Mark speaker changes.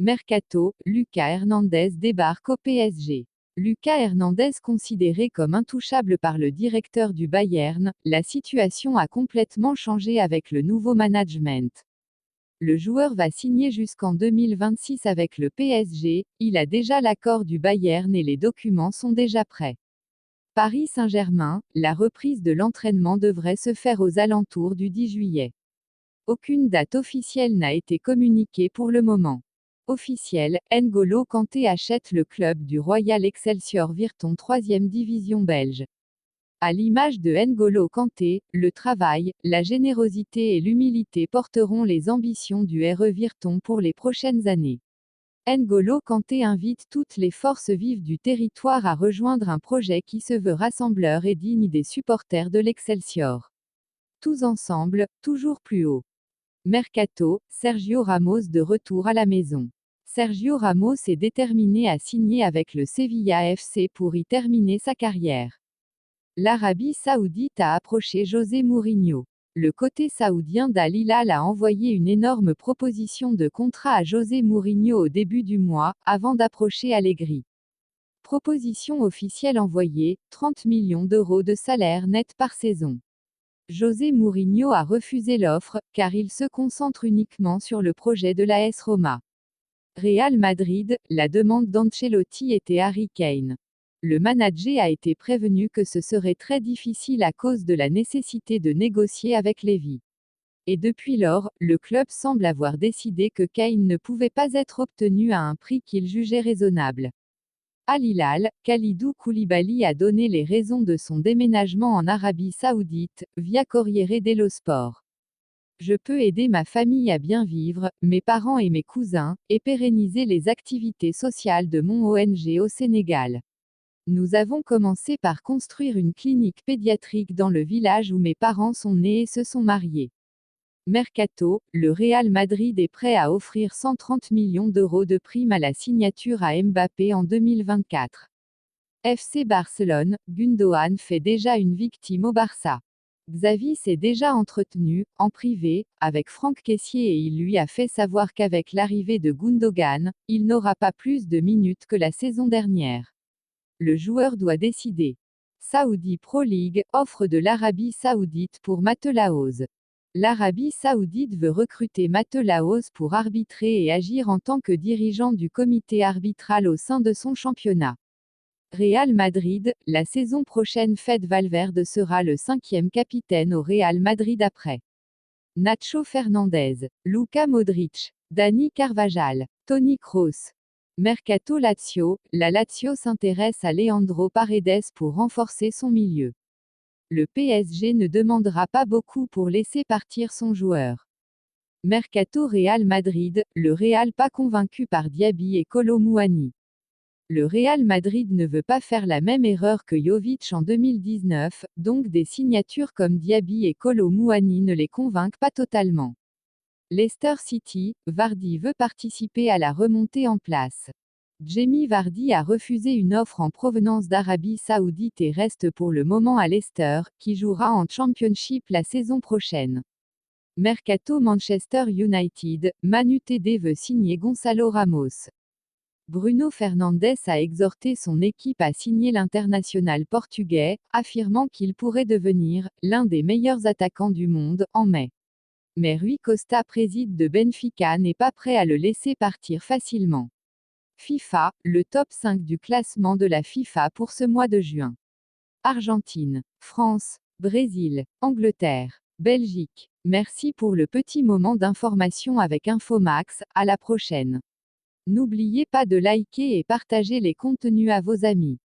Speaker 1: Mercato, Lucas Hernandez débarque au PSG. Lucas Hernandez considéré comme intouchable par le directeur du Bayern, la situation a complètement changé avec le nouveau management. Le joueur va signer jusqu'en 2026 avec le PSG, il a déjà l'accord du Bayern et les documents sont déjà prêts. Paris Saint-Germain, la reprise de l'entraînement devrait se faire aux alentours du 10 juillet. Aucune date officielle n'a été communiquée pour le moment. Officiel, N'Golo Kanté achète le club du Royal Excelsior Virton 3e division belge. À l'image de N'Golo Kanté, le travail, la générosité et l'humilité porteront les ambitions du RE Virton pour les prochaines années. N'Golo Kanté invite toutes les forces vives du territoire à rejoindre un projet qui se veut rassembleur et digne des supporters de l'Excelsior. Tous ensemble, toujours plus haut. Mercato, Sergio Ramos de retour à la maison. Sergio Ramos est déterminé à signer avec le Sevilla FC pour y terminer sa carrière. L'Arabie Saoudite a approché José Mourinho. Le côté saoudien d'Al Hilal a envoyé une énorme proposition de contrat à José Mourinho au début du mois, avant d'approcher Allegri. Proposition officielle envoyée, 30 millions d'euros de salaire net par saison. José Mourinho a refusé l'offre, car il se concentre uniquement sur le projet de l'AS Roma. Real Madrid, la demande d'Ancelotti était Harry Kane. Le manager a été prévenu que ce serait très difficile à cause de la nécessité de négocier avec Lévy. Et depuis lors, le club semble avoir décidé que Kane ne pouvait pas être obtenu à un prix qu'il jugeait raisonnable. Al Hilal, Kalidou Koulibaly a donné les raisons de son déménagement en Arabie Saoudite, via Corriere dello Sport. Je peux aider ma famille à bien vivre, mes parents et mes cousins, et pérenniser les activités sociales de mon ONG au Sénégal. Nous avons commencé par construire une clinique pédiatrique dans le village où mes parents sont nés et se sont mariés. Mercato, le Real Madrid est prêt à offrir 130 millions d'euros de prime à la signature à Mbappé en 2024. FC Barcelone, Gundogan fait déjà une victime au Barça. Xavi s'est déjà entretenu, en privé, avec Franck Kessié et il lui a fait savoir qu'avec l'arrivée de Gundogan, il n'aura pas plus de minutes que la saison dernière. Le joueur doit décider. Saudi Pro League, offre de l'Arabie Saoudite pour Matelaos. L'Arabie Saoudite veut recruter Matelaos pour arbitrer et agir en tant que dirigeant du comité arbitral au sein de son championnat. Real Madrid, la saison prochaine Fede Valverde sera le 5e capitaine au Real Madrid après Nacho Fernandez, Luka Modric, Dani Carvajal, Toni Kroos. Mercato Lazio, la Lazio s'intéresse à Leandro Paredes pour renforcer son milieu. Le PSG ne demandera pas beaucoup pour laisser partir son joueur. Mercato Real Madrid, le Real pas convaincu par Diaby et Kolo Muani. Le Real Madrid ne veut pas faire la même erreur que Jovic en 2019, donc des signatures comme Diaby et Kolo Muani ne les convainquent pas totalement. Leicester City, Vardy veut participer à la remontée en place. Jamie Vardy a refusé une offre en provenance d'Arabie Saoudite et reste pour le moment à Leicester, qui jouera en Championship la saison prochaine. Mercato Manchester United, Manu TD veut signer Gonçalo Ramos. Bruno Fernandes a exhorté son équipe à signer l'international portugais, affirmant qu'il pourrait devenir l'un des meilleurs attaquants du monde en mai. Mais Rui Costa, président de Benfica, n'est pas prêt à le laisser partir facilement. FIFA, le top 5 du classement de la FIFA pour ce mois de juin. Argentine, France, Brésil, Angleterre, Belgique. Merci pour le petit moment d'information avec Infomax, à la prochaine. N'oubliez pas de liker et partager les contenus à vos amis.